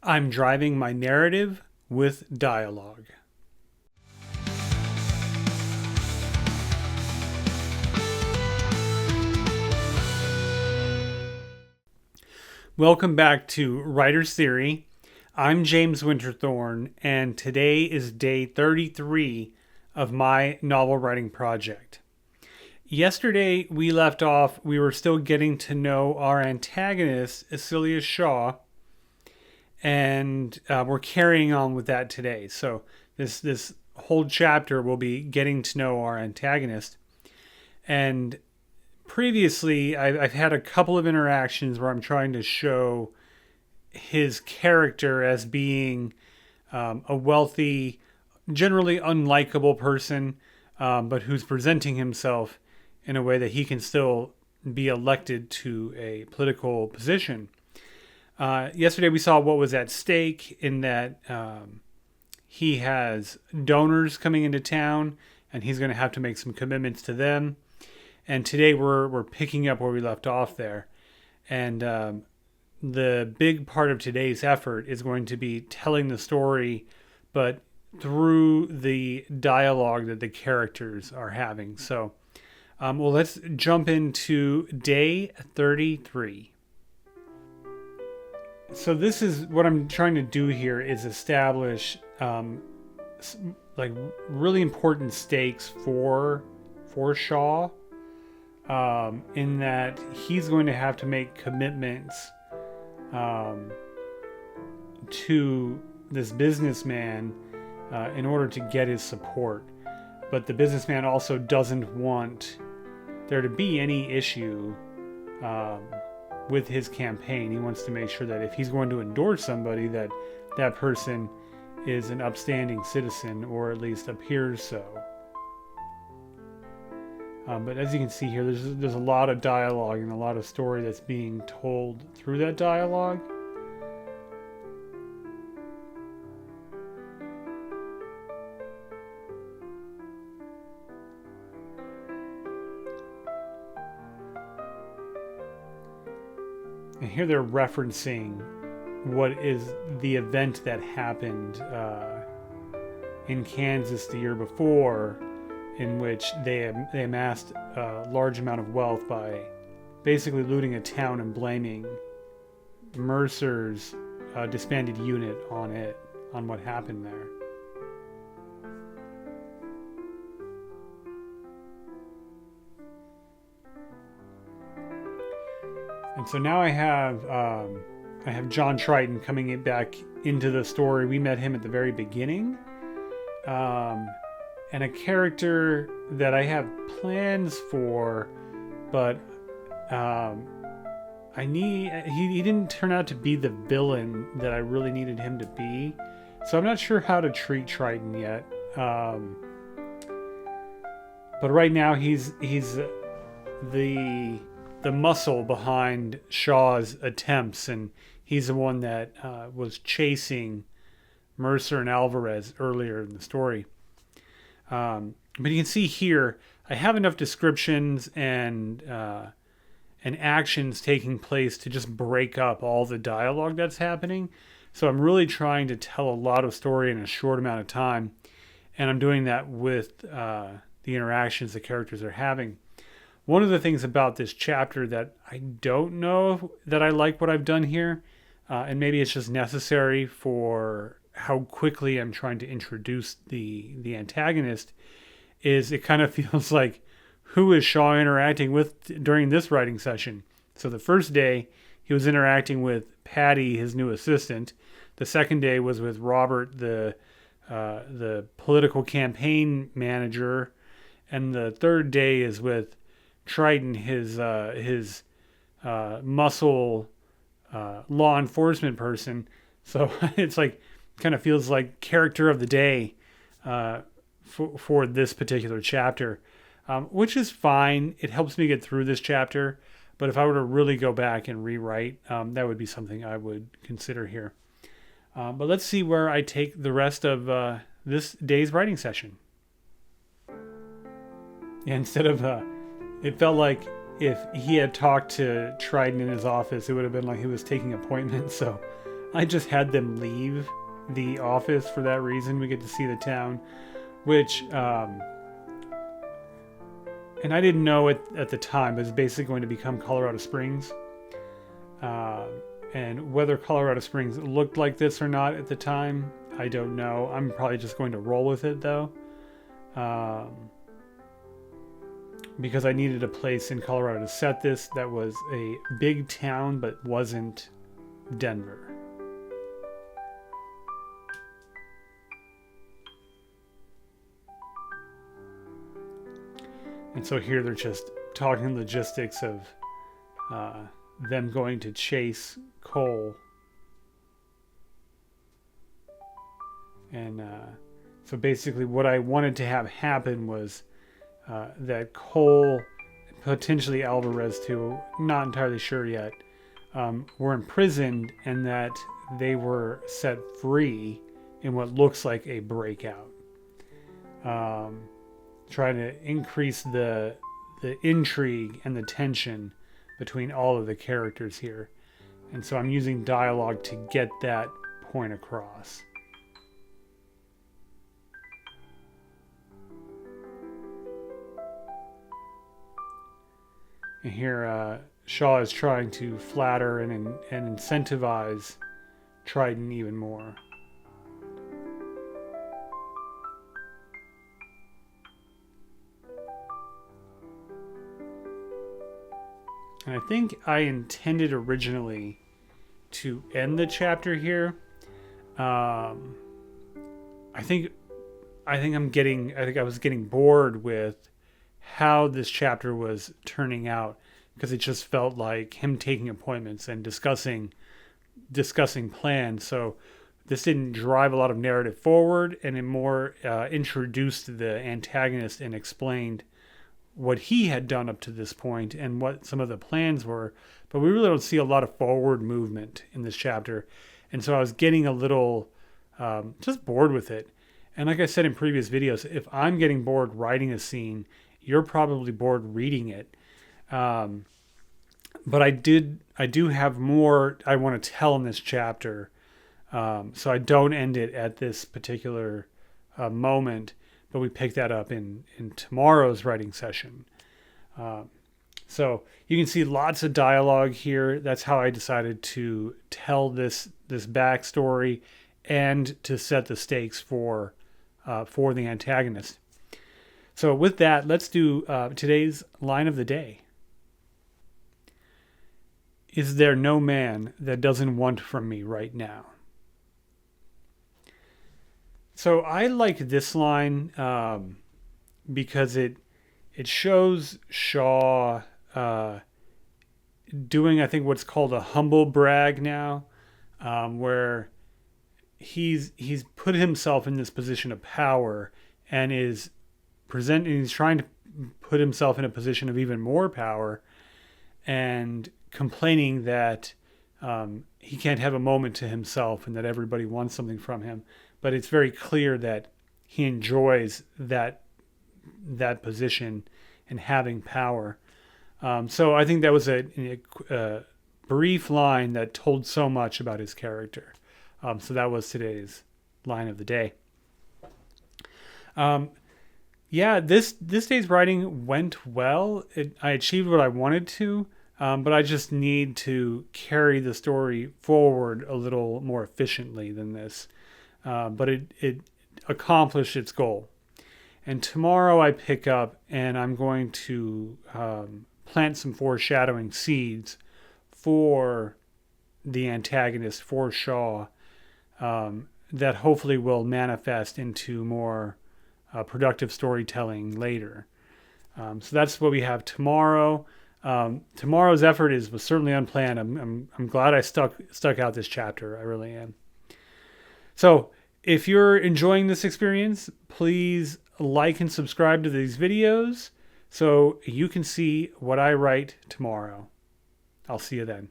I'm driving my narrative with dialogue. Welcome back to Writer's Theory. I'm James Winterthorn, and today is day 33 of my novel writing project. Yesterday we left off, we were still getting to know our antagonist, Cecilia Shaw, and we're carrying on with that today. So this whole chapter will be getting to know our antagonist. And previously, I've had a couple of interactions where I'm trying to show his character as being a wealthy, generally unlikable person, but who's presenting himself in a way that he can still be elected to a political position. Yesterday we saw what was at stake in that he has donors coming into town and he's going to have to make some commitments to them. And today we're picking up where we left off there. And the big part of today's effort is going to be telling the story, but through the dialogue that the characters are having. So, let's jump into day 33. So this is what I'm trying to do here is establish like really important stakes for Shaw, in that he's going to have to make commitments to this businessman in order to get his support. But the businessman also doesn't want there to be any issue with his campaign. He wants to make sure that if he's going to endorse somebody, that that person is an upstanding citizen, or at least appears so. But as you can see here, there's a lot of dialogue and a lot of story that's being told through that dialogue. And here they're referencing what is the event that happened in Kansas the year before, in which they amassed a large amount of wealth by basically looting a town and blaming Mercer's disbanded unit on what happened there. And so now I have John Triton coming back into the story. We met him at the very beginning. And a character that I have plans for, but he didn't turn out to be the villain that I really needed him to be. So I'm not sure how to treat Triton yet. But right now he's the muscle behind Shaw's attempts, and he's the one that was chasing Mercer and Alvarez earlier in the story. But you can see here, I have enough descriptions and actions taking place to just break up all the dialogue that's happening. So I'm really trying to tell a lot of story in a short amount of time, and I'm doing that with the interactions the characters are having. One of the things about this chapter that I don't know that I like what I've done here, and maybe it's just necessary for how quickly I'm trying to introduce the antagonist, is it kind of feels like, who is Shaw interacting with during this writing session? So the first day, he was interacting with Patty, his new assistant. The second day was with Robert, the political campaign manager. And the third day is with Triton, his muscle law enforcement person. So it's like, kind of feels like character of the day for this particular chapter, which is fine. It helps me get through this chapter. But if I were to really go back and rewrite, that would be something I would consider here. But let's see where I take the rest of this day's writing session. Instead of, it felt like if he had talked to Triton in his office, it would have been like he was taking appointments. So I just had them leave the office for that reason. We get to see the town, which, and I didn't know it at the time, but it's basically going to become Colorado Springs. And whether Colorado Springs looked like this or not at the time, I don't know. I'm probably just going to roll with it, though. Because I needed a place in Colorado to set this that was a big town but wasn't Denver. And so here they're just talking logistics of them going to chase Cole. And so basically what I wanted to have happen was that Cole, potentially Alvarez too, not entirely sure yet, were imprisoned and that they were set free in what looks like a breakout. Trying to increase the intrigue and the tension between all of the characters here. And so I'm using dialogue to get that point across. And here Shaw is trying to flatter and incentivize Triton even more. And I think I intended originally to end the chapter here. I think I was getting bored with how this chapter was turning out, because it just felt like him taking appointments and discussing plans. So this didn't drive a lot of narrative forward, and it more introduced the antagonist and explained what he had done up to this point and what some of the plans were. But we really don't see a lot of forward movement in this chapter. And so I was getting a little just bored with it. And like I said in previous videos, if I'm getting bored writing a scene, you're probably bored reading it. But I do have more I want to tell in this chapter. So I don't end it at this particular moment, but we pick that up in tomorrow's writing session. So you can see lots of dialogue here. That's how I decided to tell this backstory and to set the stakes for the antagonist. So with that, let's do today's line of the day. Is there no man that doesn't want from me right now? So I like this line because it shows Shaw doing, I think, what's called a humble brag now, where he's put himself in this position of power and he's trying to put himself in a position of even more power, and complaining that he can't have a moment to himself and that everybody wants something from him. But it's very clear that he enjoys that position and having power. So I think that was a brief line that told so much about his character. So that was today's line of the day. This day's writing went well. I achieved what I wanted to, but I just need to carry the story forward a little more efficiently than this. But it accomplished its goal. And tomorrow I pick up and I'm going to plant some foreshadowing seeds for the antagonist, for Shaw, that hopefully will manifest into more productive storytelling later. So that's what we have tomorrow. Tomorrow's effort was certainly unplanned. I'm glad I stuck out this chapter. I really am. So if you're enjoying this experience, please like and subscribe to these videos so you can see what I write tomorrow. I'll see you then.